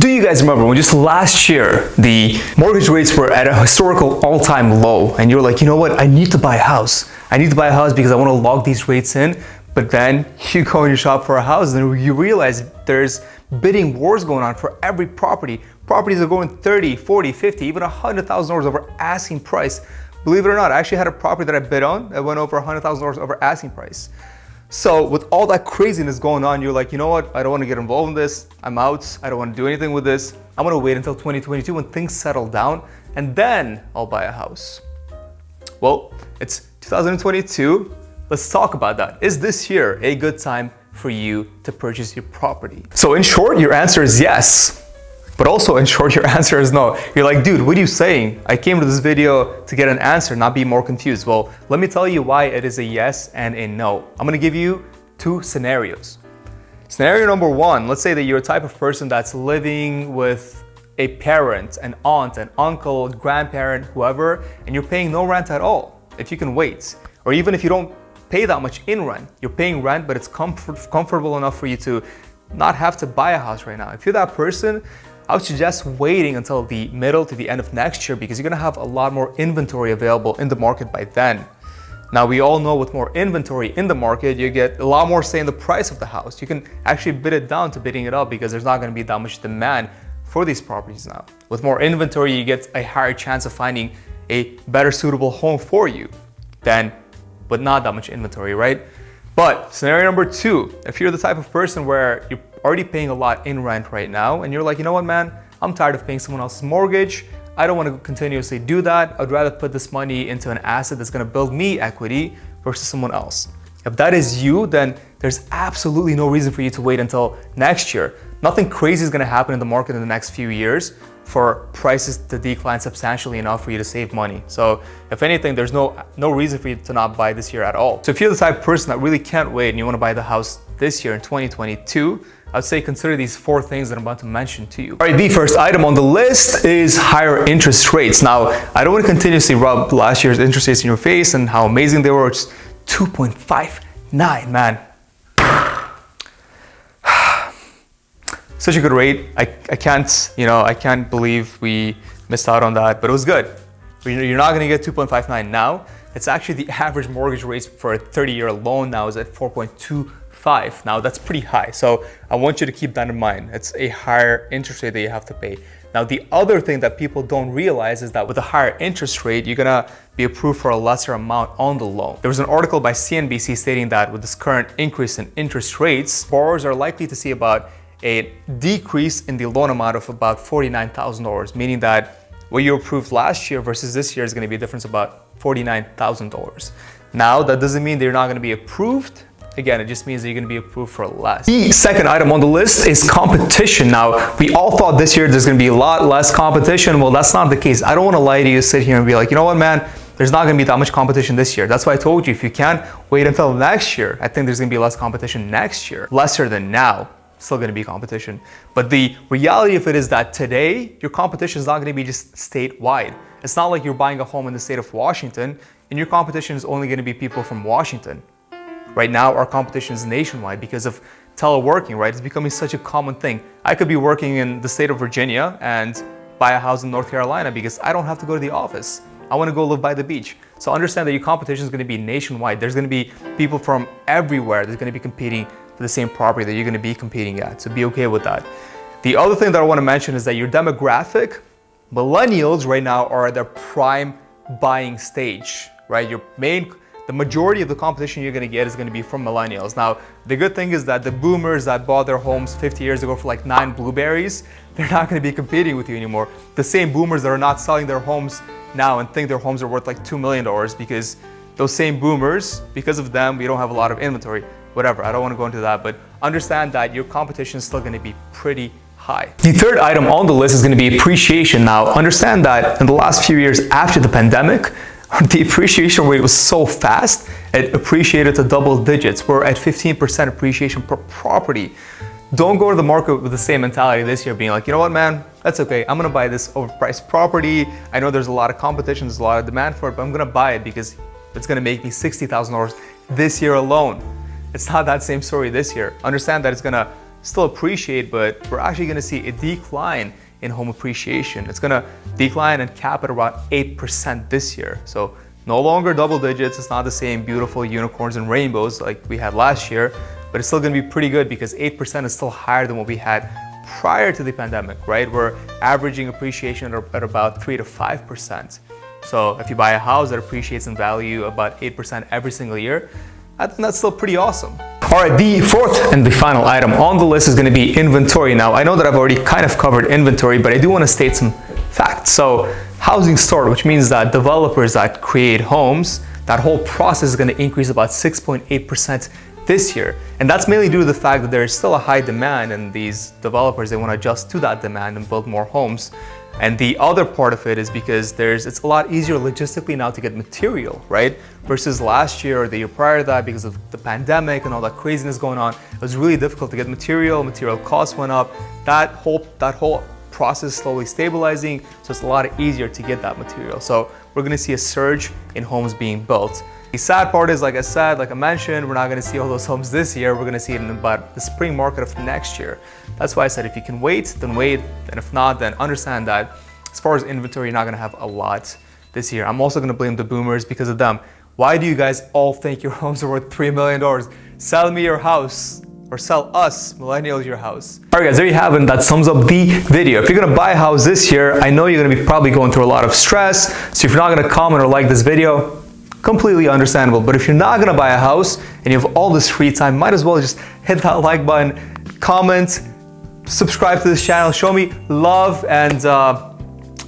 Do you guys remember when just last year, the mortgage rates were at a historical all-time low and you're like, you know what, I need to buy a house. I need to buy a house because I want to lock these rates in. But then you go and you shop for a house and you realize there's bidding wars going on for every property. Properties are going 30, 40, 50, even $100,000 over asking price. Believe it or not, I actually had a property that I bid on that went over $100,000 over asking price. So with all that craziness going on, you're like, you know what? I don't want to get involved in this. I'm out. I don't want to do anything with this. I'm going to wait until 2022 when things settle down and then I'll buy a house. Well, it's 2022. Let's talk about that. Is this year a good time for you to purchase your property? So in short, your answer is yes. But also in short, your answer is no. You're like, dude, what are you saying? I came to this video to get an answer, not be more confused. Well, let me tell you why it is a yes and a no. I'm gonna give you two scenarios. Scenario number one, let's say that you're a type of person that's living with a parent, an aunt, an uncle, grandparent, whoever, and you're paying no rent at all, if you can wait. Or even if you don't pay that much in rent, you're paying rent, but it's comfortable enough for you to not have to buy a house right now. If you're that person, I would suggest waiting until the middle to the end of next year because you're gonna have a lot more inventory available in the market by then. Now, we all know with more inventory in the market, you get a lot more say in the price of the house. You can actually bid it down to bidding it up because there's not gonna be that much demand for these properties now. With more inventory, you get a higher chance of finding a better suitable home for you than with not that much inventory, right? But scenario number two, if you're the type of person where you're already paying a lot in rent right now and you're like, you know what, man, I'm tired of paying someone else's mortgage. I don't want to continuously do that. I'd rather put this money into an asset that's going to build me equity versus someone else. If that is you, then there's absolutely no reason for you to wait until next year. Nothing crazy is going to happen in the market in the next few years for prices to decline substantially enough for you to save money. So if anything, there's no reason for you to not buy this year at all. So if you're the type of person that really can't wait and you want to buy the house this year in 2022, I'd say consider these four things that I'm about to mention to you. All right, the first item on the list is higher interest rates. Now, I don't want to continuously rub last year's interest rates in your face and how amazing they were. It's 2.59, man. Such a good rate. I can't believe we missed out on that, but it was good. You're not gonna get 2.59 now. It's actually the average mortgage rates for a 30-year loan now is at 4.25. Now that's pretty high. So I want you to keep that in mind. It's a higher interest rate that you have to pay. Now, the other thing that people don't realize is that with a higher interest rate, you're gonna be approved for a lesser amount on the loan. There was an article by CNBC stating that with this current increase in interest rates, borrowers are likely to see about a decrease in the loan amount of about $49,000, meaning that what you approved last year versus this year is going to be a difference of about $49,000. Now, that doesn't mean they're not going to be approved. Again, it just means that you're going to be approved for less. The second item on the list is competition. Now, we all thought this year there's going to be a lot less competition. Well, that's not the case. I don't want to lie to you, sit here and be like, you know what, man, there's not going to be that much competition this year. That's why I told you, if you can't wait until next year, I think there's going to be less competition next year, lesser than now. Still going to be competition. But the reality of it is that today, your competition is not going to be just statewide. It's not like you're buying a home in the state of Washington and your competition is only going to be people from Washington. Right now, our competition is nationwide because of teleworking, right? It's becoming such a common thing. I could be working in the state of Virginia and buy a house in North Carolina because I don't have to go to the office. I want to go live by the beach. So understand that your competition is going to be nationwide. There's going to be people from everywhere that's going to be competing for the same property that you're going to be competing at. So be okay with that. The other thing that I want to mention is that your demographic, millennials right now are at their prime buying stage, right? The majority of the competition you're going to get is going to be from millennials. Now, the good thing is that the boomers that bought their homes 50 years ago for like 9 blueberries, they're not going to be competing with you anymore. The same boomers that are not selling their homes now and think their homes are worth like $2 million because those same boomers, because of them, we don't have a lot of inventory. Whatever, I don't want to go into that, but understand that your competition is still going to be pretty high. The third item on the list is going to be appreciation. Now, understand that in the last few years after the pandemic, the appreciation rate was so fast, it appreciated to double digits. We're at 15% appreciation per property. Don't go to the market with the same mentality this year, being like, you know what, man, that's okay. I'm going to buy this overpriced property. I know there's a lot of competition, there's a lot of demand for it, but I'm going to buy it because it's going to make me $60,000 this year alone. It's not that same story this year. Understand that it's gonna still appreciate, but we're actually gonna see a decline in home appreciation. It's gonna decline and cap at about 8% this year. So no longer double digits. It's not the same beautiful unicorns and rainbows like we had last year, but it's still gonna be pretty good because 8% is still higher than what we had prior to the pandemic, right? We're averaging appreciation at about 3 to 5%. So if you buy a house that appreciates in value about 8% every single year, I think that's still pretty awesome. All right, the fourth and the final item on the list is going to be inventory. Now, I know that I've already kind of covered inventory, but I do want to state some facts. So housing start, which means that developers that create homes, that whole process is going to increase about 6.8% this year. And that's mainly due to the fact that there is still a high demand, and these developers, they want to adjust to that demand and build more homes. And the other part of it is because it's a lot easier logistically now to get material, right? Versus last year or the year prior to that, because of the pandemic and all that craziness going on, it was really difficult to get material costs went up. That whole process slowly stabilizing, so it's a lot easier to get that material. So we're gonna see a surge in homes being built. The sad part is, like I mentioned, we're not gonna see all those homes this year. We're gonna see it in about the spring market of next year. That's why I said if you can wait, then wait. And if not, then understand that as far as inventory, you're not gonna have a lot this year. I'm also gonna blame the boomers because of them. Why do you guys all think your homes are worth $3 million? Sell me your house, or sell us, millennials, your house. All right guys, there you have it. That sums up the video. If you're gonna buy a house this year, I know you're gonna be probably going through a lot of stress. So if you're not gonna comment or like this video, completely understandable. But if you're not gonna buy a house and you have all this free time, might as well just hit that like button, comment, subscribe to this channel, show me love, and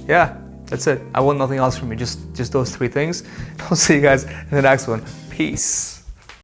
yeah, that's it. I want nothing else from you, just those three things. I'll see you guys in the next one. Peace.